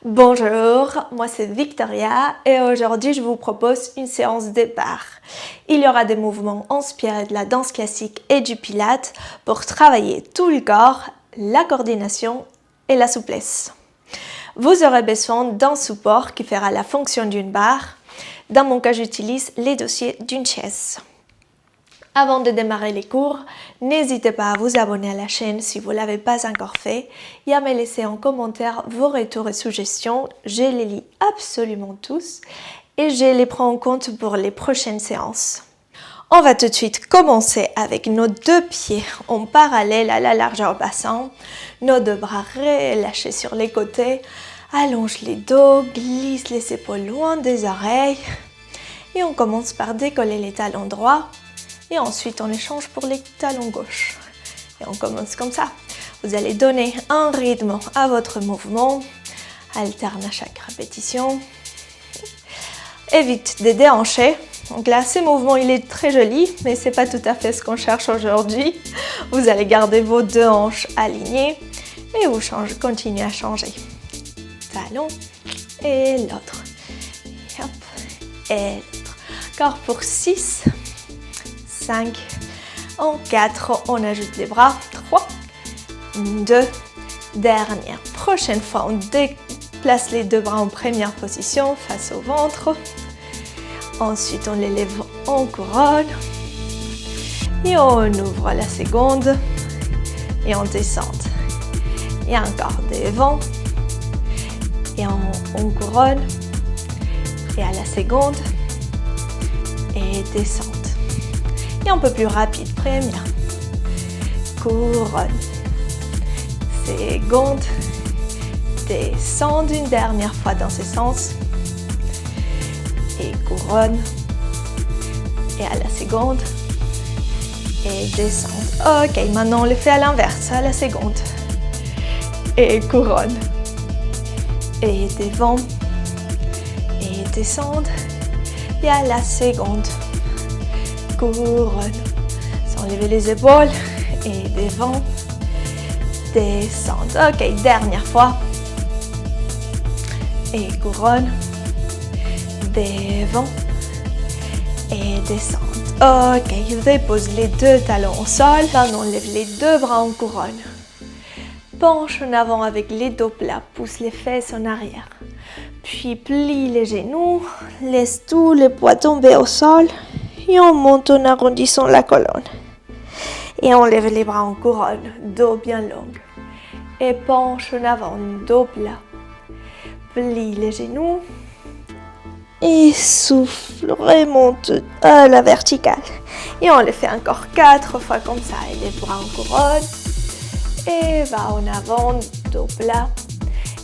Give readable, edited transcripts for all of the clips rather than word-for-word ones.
Bonjour, moi c'est Victoria et aujourd'hui je vous propose une séance de barre. Il y aura des mouvements inspirés de la danse classique et du pilate pour travailler tout le corps, la coordination et la souplesse. Vous aurez besoin d'un support qui fera la fonction d'une barre. Dans mon cas, j'utilise les dossiers d'une chaise. Avant de démarrer les cours, n'hésitez pas à vous abonner à la chaîne si vous ne l'avez pas encore fait et à me laisser en commentaire vos retours et suggestions. Je les lis absolument tous et je les prends en compte pour les prochaines séances. On va tout de suite commencer avec nos deux pieds en parallèle à la largeur bassin, nos deux bras relâchés sur les côtés, allonge les dos, glisse les épaules loin des oreilles et on commence par décoller les talons droits. Et ensuite, on échange pour les talons gauche. Et on commence comme ça. Vous allez donner un rythme à votre mouvement. Alterne à chaque répétition. Évite de déhancher. Donc là, ce mouvement, il est très joli, mais ce n'est pas tout à fait ce qu'on cherche aujourd'hui. Vous allez garder vos deux hanches alignées. Et vous continuez à changer. Talon et l'autre. Et l'autre. Encore pour 6. 5, en 4, on ajoute les bras, 3, 2, dernière. Prochaine fois, on déplace les deux bras en première position face au ventre. Ensuite, on les lève en couronne. Et on ouvre la seconde. Et on descend. Et encore devant. Et on couronne. Et à la seconde. Et descend. Et un peu plus rapide, première, couronne, seconde, descend une dernière fois dans ce sens, et couronne, et à la seconde, et descend. Ok, maintenant on le fait à l'inverse, à la seconde, et couronne, et devant, et descend, et à la seconde. Couronne, sans lever les épaules et devant, descendre. Ok, dernière fois. Et couronne, devant et descendre. Ok, je dépose les deux talons au sol. Maintenant, on lève les deux bras en couronne. Penche en avant avec les dos plats, pousse les fesses en arrière. Puis plie les genoux, laisse tout le poids tomber au sol. Et on monte en arrondissant la colonne. Et on lève les bras en couronne, dos bien long. Et penche en avant, dos plat. Plie les genoux. Et souffle, remonte à la verticale. Et on le fait encore 4 fois comme ça. Et les bras en couronne. Et va en avant, dos plat.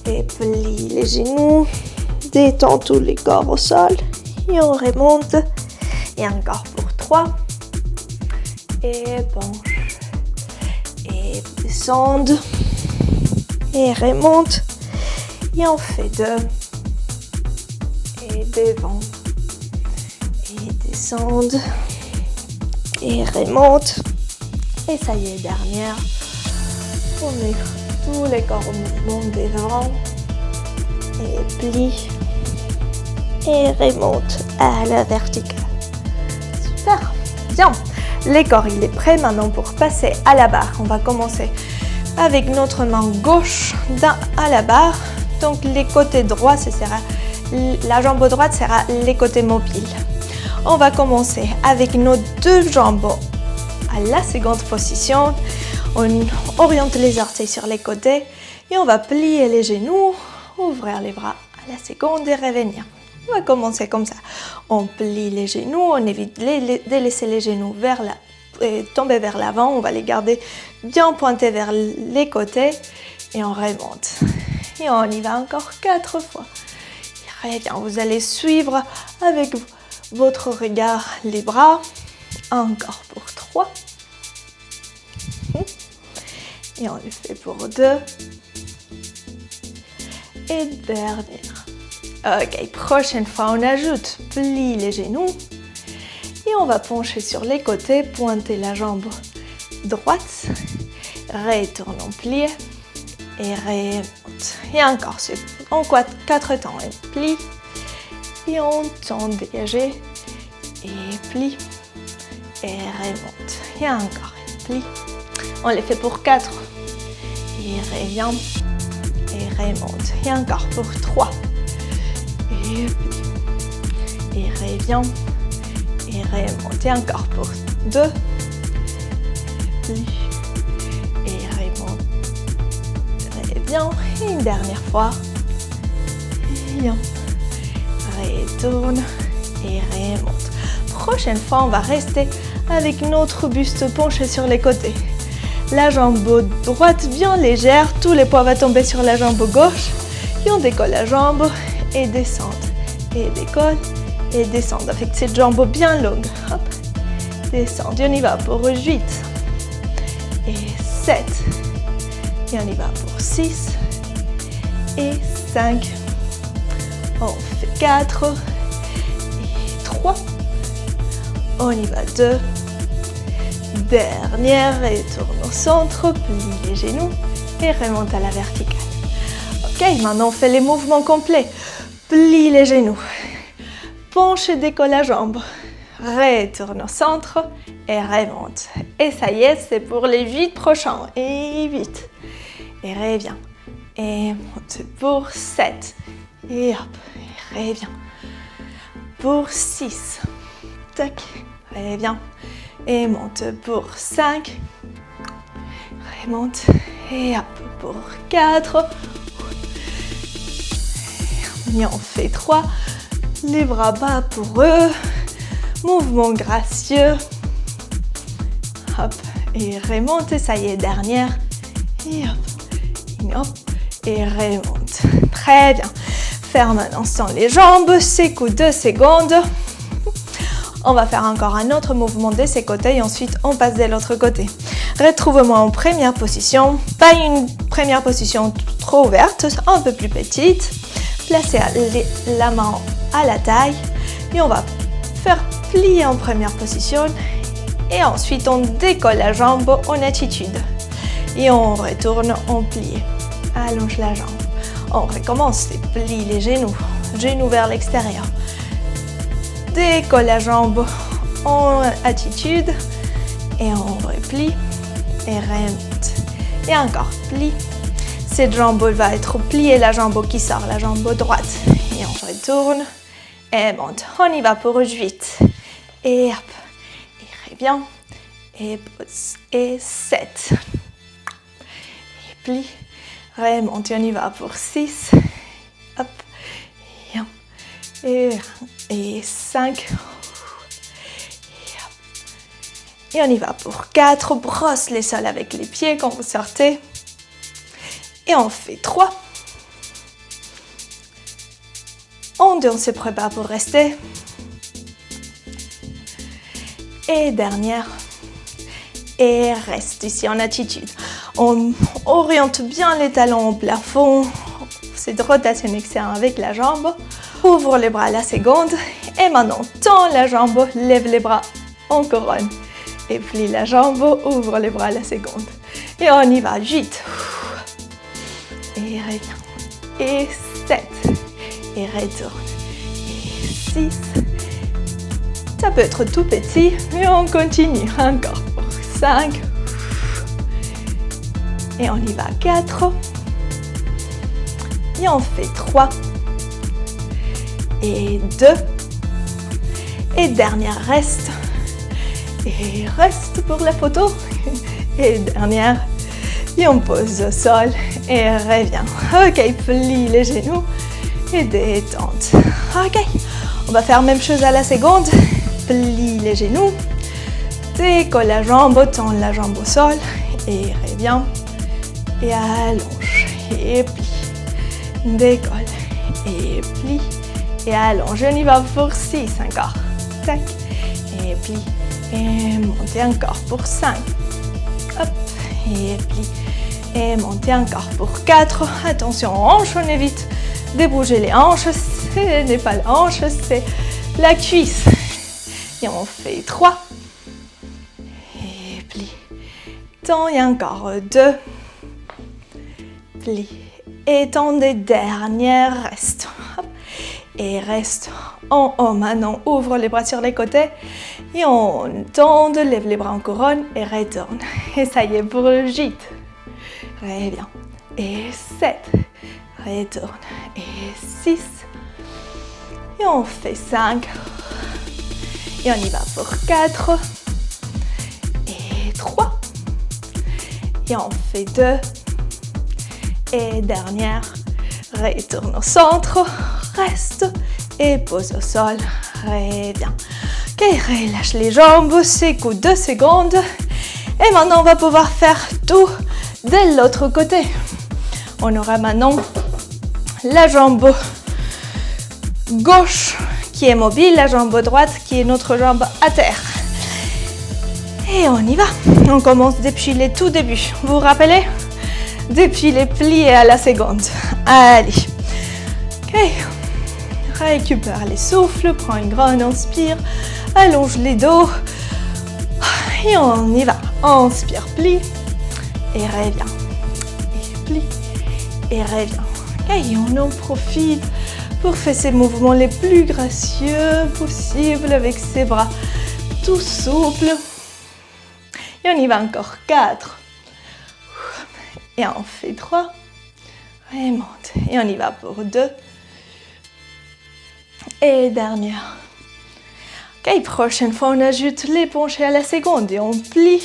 Et plie les genoux. Détend tout le corps au sol. Et on remonte. Et encore pour 3. Et penche. Et descende. Et remonte. Et on fait 2. Et devant. Et descende. Et remonte. Et ça y est, dernière. On met tous les corps au mouvement devant. Et plie. Et remonte à la verticale. Super, bien. Le corps il est prêt maintenant pour passer à la barre. On va commencer avec notre main gauche à la barre. Donc les côtés droits, la jambe droite sera les côtés mobiles. On va commencer avec nos deux jambes à la seconde position. On oriente les orteils sur les côtés et on va plier les genoux, ouvrir les bras à la seconde et revenir. On va commencer comme ça. On plie les genoux, on évite de laisser les genoux tomber vers l'avant. On va les garder bien pointés vers les côtés et on remonte. Et on y va encore 4 fois. Très bien, vous allez suivre avec votre regard les bras. Encore pour 3. Et on le fait pour 2. Et dernière. Ok, prochaine fois, on ajoute, plie les genoux et on va pencher sur les côtés, pointer la jambe droite, retourne en plié et remonte. Et encore, en 4 temps. Et plie. Et on tend dégagé. Et plie. Et remonte. Et encore. Et plie. On les fait pour 4. Et revient. Et remonte. Et encore pour 3. Et plie. Et revient. Et remonte. Et encore pour 2. Plie. Et remonte. Revient. Et une dernière fois. Bien. Retourne. Et remonte. Prochaine fois, on va rester avec notre buste penché sur les côtés. La jambe droite bien légère, tous les poids vont tomber sur la jambe gauche. Et on décolle la jambe et descend. Et décolle et descend avec cette jambe bien longue. Hop, descend. Et on y va pour 8 et 7. Et on y va pour 6 et 5. On fait 4 et 3. On y va 2. Dernière, et tourne au centre, plie les genoux et remonte à la verticale. Ok, maintenant on fait les mouvements complets. Plie les genoux, penche et décolle la jambe, retourne au centre et remonte. Et ça y est, c'est pour les 8 prochains. Et 8. Et reviens. Et monte pour 7. Et hop, et reviens. Pour 6. Tac, reviens. Et monte pour 5. Remonte. Et hop, pour 4. Et on fait 3. Les bras bas pour eux. Mouvement gracieux. Hop, et remonte. Et ça y est, dernière. Et hop, et remonte. Très bien. Ferme un instant les jambes. Secoue 2 secondes. On va faire encore un autre mouvement de ces côtés et ensuite on passe de l'autre côté. Retrouve-moi en première position. Pas une première position trop ouverte, un peu plus petite. Placez la main à la taille et on va faire plier en première position. Et ensuite on décolle la jambe en attitude. Et on retourne en plié. Allonge la jambe. On recommence et plie les genoux. Genoux vers l'extérieur. Décolle la jambe en attitude et on replie et remonte. Et encore plie. Cette jambe va être pliée, la jambe qui sort, la jambe droite. Et on retourne et monte. On y va pour 8. Et hop. Et revient. Et pose. Et 7. Et plie. Remonte. On y va pour 6. Hop. Et 5. Et on y va pour 4. Brosse les sols avec les pieds quand vous sortez. Et on fait 3. On se prépare pour rester. Et dernière. Et reste ici en attitude. On oriente bien les talons au plafond. Cette rotation externe avec la jambe. Ouvre les bras à la seconde. Et maintenant, tends la jambe, lève les bras en couronne. Et plie la jambe, ouvre les bras à la seconde. Et on y va. 8. Et revient. Et 7. Et retourne. Et 6. Ça peut être tout petit, mais on continue. Encore pour 5. Et on y va. 4. Et on fait 3. Et 2. Et dernière, reste. Et reste pour la photo. Et dernière. Et on pose au sol et revient. Ok, plie les genoux et détente. Ok, on va faire la même chose à la seconde. Plie les genoux. Décolle la jambe, tend la jambe au sol et revient. Et allonge et plie. Décolle et plie. Et allonge. On y va pour 6 encore. Tac. Et plie. Et montez encore pour 5. Hop. Et plie. Et montez encore pour 4. Attention aux hanches, on évite de bouger les hanches. Ce n'est pas la hanche, c'est la cuisse. Et on fait 3. Et plie. Tends et encore 2. Plie. étendez, dernière, reste. Hop. Et reste en haut. Maintenant, ouvre les bras sur les côtés. Et on tend, lève les bras en couronne et retourne. Et ça y est pour le gîte. Très bien. Et 7. Retourne. Et 6. Et on fait 5. Et on y va pour 4. Et 3. Et on fait 2. Et dernière. Retourne au centre. Reste. Et pose au sol. Très bien. Ok, relâche les jambes. Secoue 2 secondes. Et maintenant, on va pouvoir faire tout de l'autre côté. On aura maintenant la jambe gauche qui est mobile, la jambe droite qui est notre jambe à terre. Et on y va. On commence depuis le tout début. Vous vous rappelez? Depuis les pliés à la seconde. Allez. Ok. Récupère les souffles. Prends une grande inspire. Allonge les dos. Et on y va. Inspire, plie. Et reviens. Et plie. Et reviens. Ok. Et on en profite pour faire ces mouvements les plus gracieux possibles avec ses bras tout souples. Et on y va encore 4. Et on fait 3. Remonte. Et on y va pour 2. Et dernière. Ok, prochaine fois, on ajoute les penchés à la seconde. Et on plie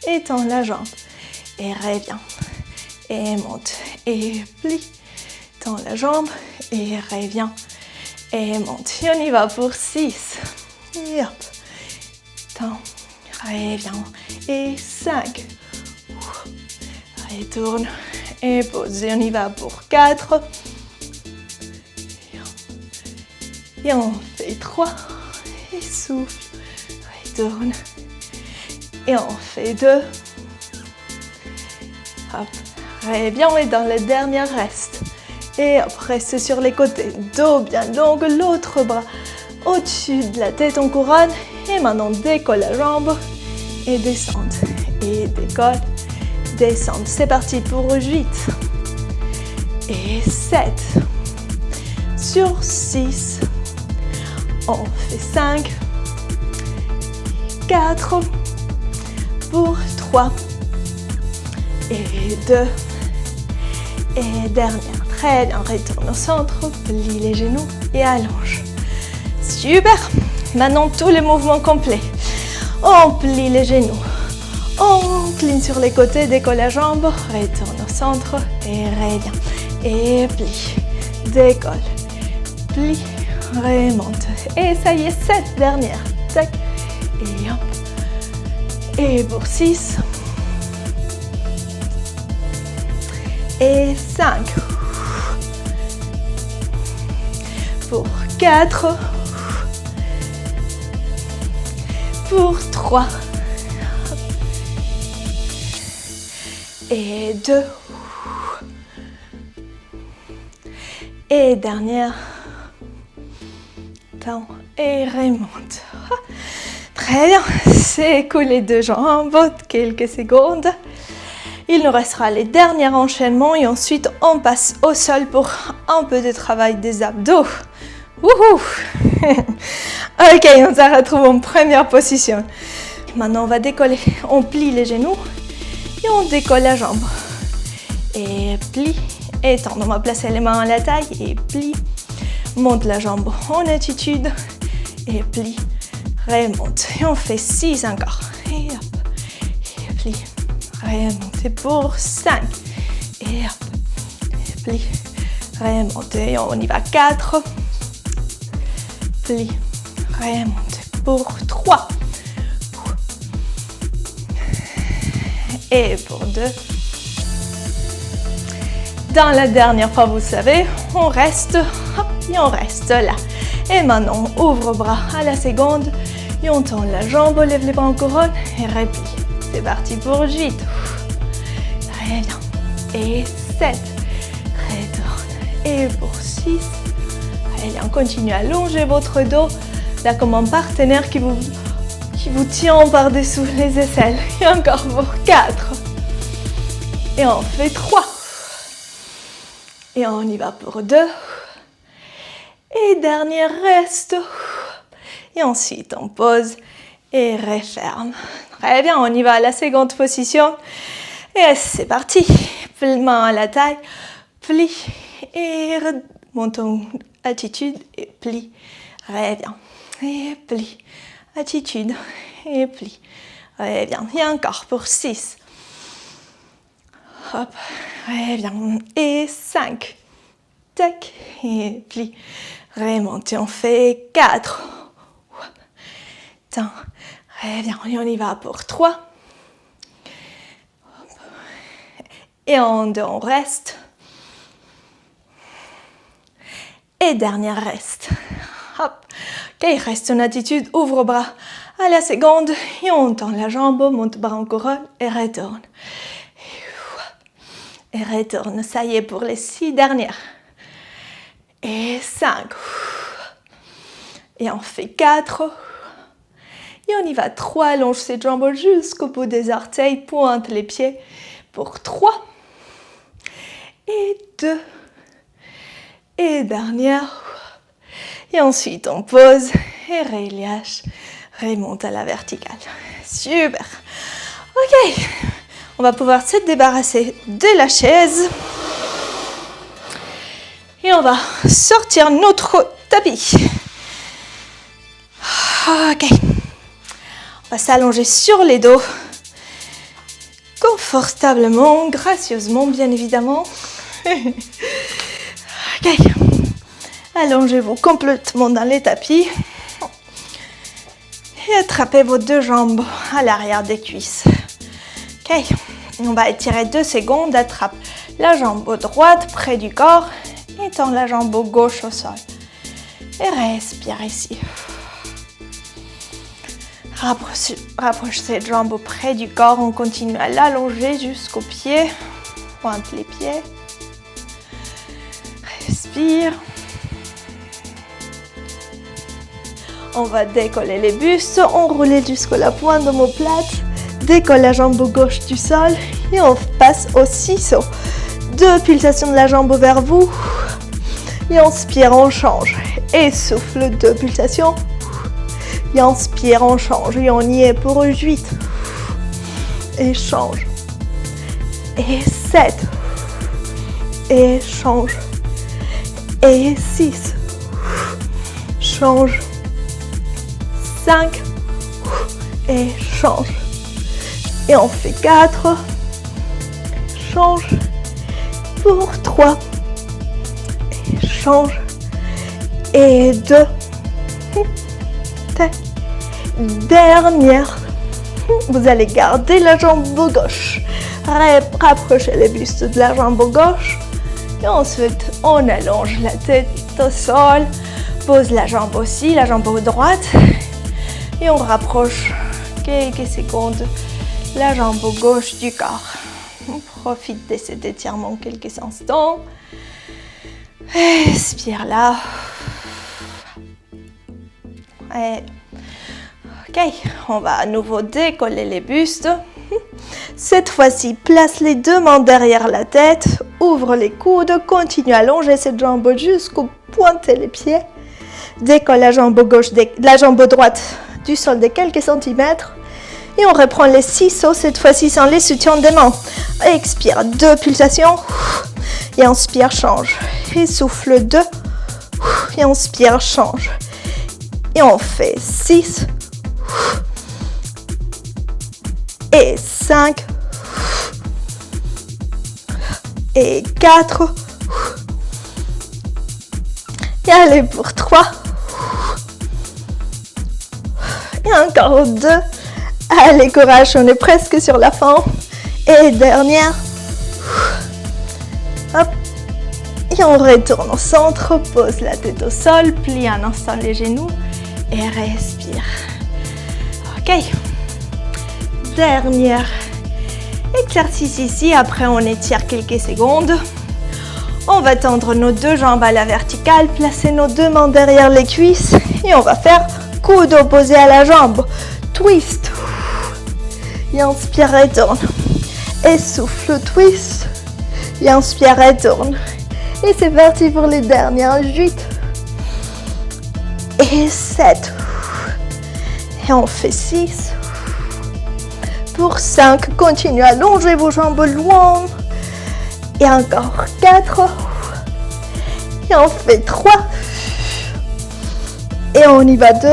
et tend la jambe. Et revient. Et monte. Et plie. Tend la jambe. Et revient. Et monte. Et on y va pour 6. Et hop. Tend. Revient. Et 5. Retourne. Et pose. Et on y va pour 4. Et on fait 3. Et souffle. Retourne. Et on fait 2. Hop. Reviens. Et dans le dernier reste. Et hop, reste sur les côtés. Dos bien long. L'autre bras au-dessus de la tête en couronne. Et maintenant, décolle la jambe. Et descendre. Et décolle. Descendre. C'est parti pour 8. Et 7. Sur 6. On fait 5. 4. Pour 3. Et 2. Et dernière. Très bien. Retourne au centre. Plie les genoux et allonge. Super. Maintenant, tous les mouvements complets. On plie les genoux. On incline sur les côtés, décolle la jambe, retourne au centre et revient. Et plie, décolle, plie, remonte. Et ça y est, 7 dernières. Tac. Et hop. Et pour 6. Et 5. Pour 4. Pour 3. Et 2. Et dernière. Tend et remonte. Très bien. Secoue les deux jambes quelques secondes. Il nous restera les derniers enchaînements et ensuite on passe au sol pour un peu de travail des abdos. Wouhou. Ok, on se retrouve en première position. Maintenant on va décoller. On plie les genoux. Et on décolle la jambe. Et plie. Et tend. On va placer les mains à la taille. Et plie. Monte la jambe en attitude. Et plie. Remonte. Et on fait 6 encore. Et hop. Et plie. Remonte. Et pour 5. Et hop. Et plie. Remonte. Et on y va 4. Plie. Remonte. Pour 3. Et pour 2. Dans la dernière fois, vous savez, on reste, hop, et on reste là. Et maintenant, on ouvre bras à la seconde, et on tend la jambe, on lève les bras en couronne, et replie. C'est parti pour 8. Très bien. Et 7. Retourne. Et pour 6. Allez, on continue à allonger votre dos, là comme un partenaire qui vous tient par-dessous les aisselles. Et encore pour 4. Et on fait 3. Et on y va pour 2. Et dernier reste. Et ensuite, on pose et referme. Très bien, on y va à la seconde position. Et c'est parti. Main à la taille, plie et remontons. Attitude et plie. Très bien. Et plie. Attitude et plie. Très bien. Et encore pour 6. Hop. Très bien. Et 5. Tac. Et plie. Remontez. On fait 4. Tiens. Très bien. Et on y va pour 3. Et en 2, on reste. Et dernier reste. Hop. Ok, reste en attitude, ouvre bras à la seconde. Et on tend la jambe, monte bras en couronne et retourne. Et retourne. Ça y est pour les 6 dernières. Et 5. Et on fait 4. Et on y va. 3. Allonge ses jambes jusqu'au bout des orteils. Pointe les pieds pour 3. Et 2. Et dernière. Et ensuite, on pose et relâche. Remonte à la verticale. Super. Ok. On va pouvoir se débarrasser de la chaise. Et on va sortir notre tapis. Ok. On va s'allonger sur les dos. Confortablement, gracieusement, bien évidemment. Ok. Allongez-vous complètement dans les tapis. Et attrapez vos 2 jambes à l'arrière des cuisses. Ok. On va étirer 2 secondes. Attrape la jambe droite près du corps et tend la jambe gauche au sol. Et respire ici. Rapproche cette jambe près du corps. On continue à l'allonger jusqu'aux pieds. Pointe les pieds. Respire. On va décoller les bustes, enrouler jusqu'à la pointe d'omoplate, décolle la jambe gauche du sol et on passe au ciseau. 2 pulsations de la jambe vers vous et inspire, on change et souffle, 2 pulsations et inspire, on change et on y est pour 8 et change et 7 et change et 6 change 5 et change et on fait 4 change pour 3 et change et 2 dernière. Vous allez garder la jambe gauche, rapprochez les bustes de la jambe gauche et ensuite on allonge la tête au sol, pose la jambe aussi, la jambe droite. Et on rapproche quelques secondes la jambe gauche du corps. On profite de cet étirement quelques instants. Respire là. Et ok, on va à nouveau décoller les bustes. Cette fois-ci, place les 2 mains derrière la tête. Ouvre les coudes. Continue à allonger cette jambe jusqu'au pointer les pieds. Décolle la jambe gauche, la jambe droite du sol de quelques centimètres et on reprend les 6 sauts, cette fois-ci sans les soutiens des mains. Expire, 2 pulsations et inspire, change et souffle 2 et inspire, change et on fait 6 et 5 et 4 et allez pour 3 et encore 2. Allez, courage, on est presque sur la fin. Et dernière. Hop. Et on retourne au centre, pose la tête au sol, plie un instant les genoux et respire. Ok. Dernier exercice ici, après on étire quelques secondes. On va tendre nos 2 jambes à la verticale, placer nos 2 mains derrière les cuisses et on va faire coude opposé à la jambe. Twist. Et inspire, retourne. Et souffle, twist. Et inspire, retourne. Et c'est parti pour les dernières 8 et 7. Et on fait 6. Pour 5, continuez à allonger vos jambes loin. Et encore 4. Et on fait 3. Et on y va 2.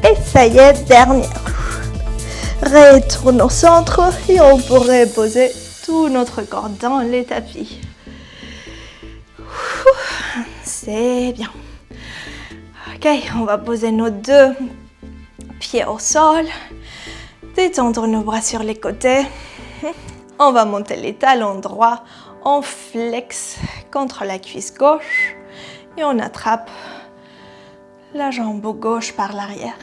Et ça y est, dernière. Retourne au centre et on pourrait poser tout notre corps dans les tapis. C'est bien. Ok, on va poser nos 2 pieds au sol. Détendre nos bras sur les côtés. On va monter les talons droits. On flexe contre la cuisse gauche. Et on attrape la jambe gauche par l'arrière.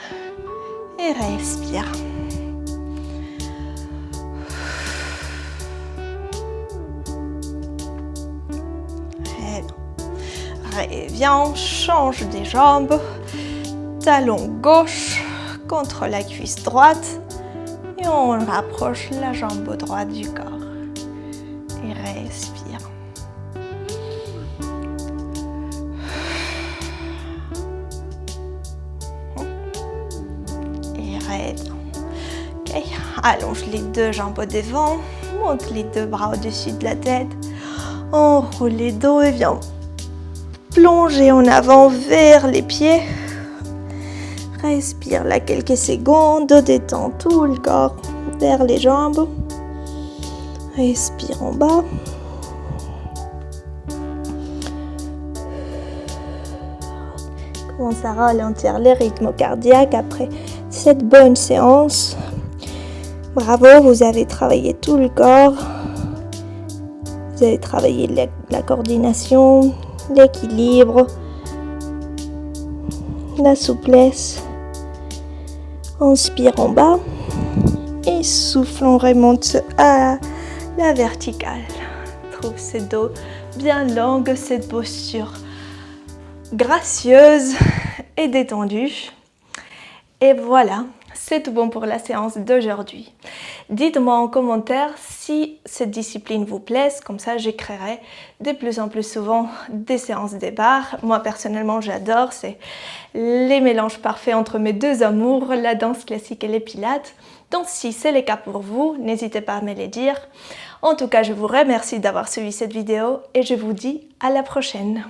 Et respire. Et viens, on change des jambes. Talon gauche contre la cuisse droite. Et on rapproche la jambe droite du corps. Et respire. Et reviens. Ok, allonge les 2 jambes au devant. Monte les 2 bras au-dessus de la tête. On roule les dos et viens. Plonger en avant vers les pieds. Respire là quelques secondes. Détends tout le corps vers les jambes. Respire en bas. Commence à ralentir les rythmes cardiaques après cette bonne séance. Bravo, vous avez travaillé tout le corps. Vous avez travaillé la coordination, l'équilibre, la souplesse. Inspire en bas et souffle, on remonte à la verticale. Trouve ce dos bien long, cette posture gracieuse et détendue. Et voilà, c'est tout bon pour la séance d'aujourd'hui. Dites-moi en commentaire si cette discipline vous plaît, comme ça je créerai de plus en plus souvent des séances de barre. Moi personnellement j'adore, c'est les mélanges parfaits entre mes 2 amours, la danse classique et les pilates. Donc si c'est le cas pour vous, n'hésitez pas à me le dire. En tout cas, je vous remercie d'avoir suivi cette vidéo et je vous dis à la prochaine.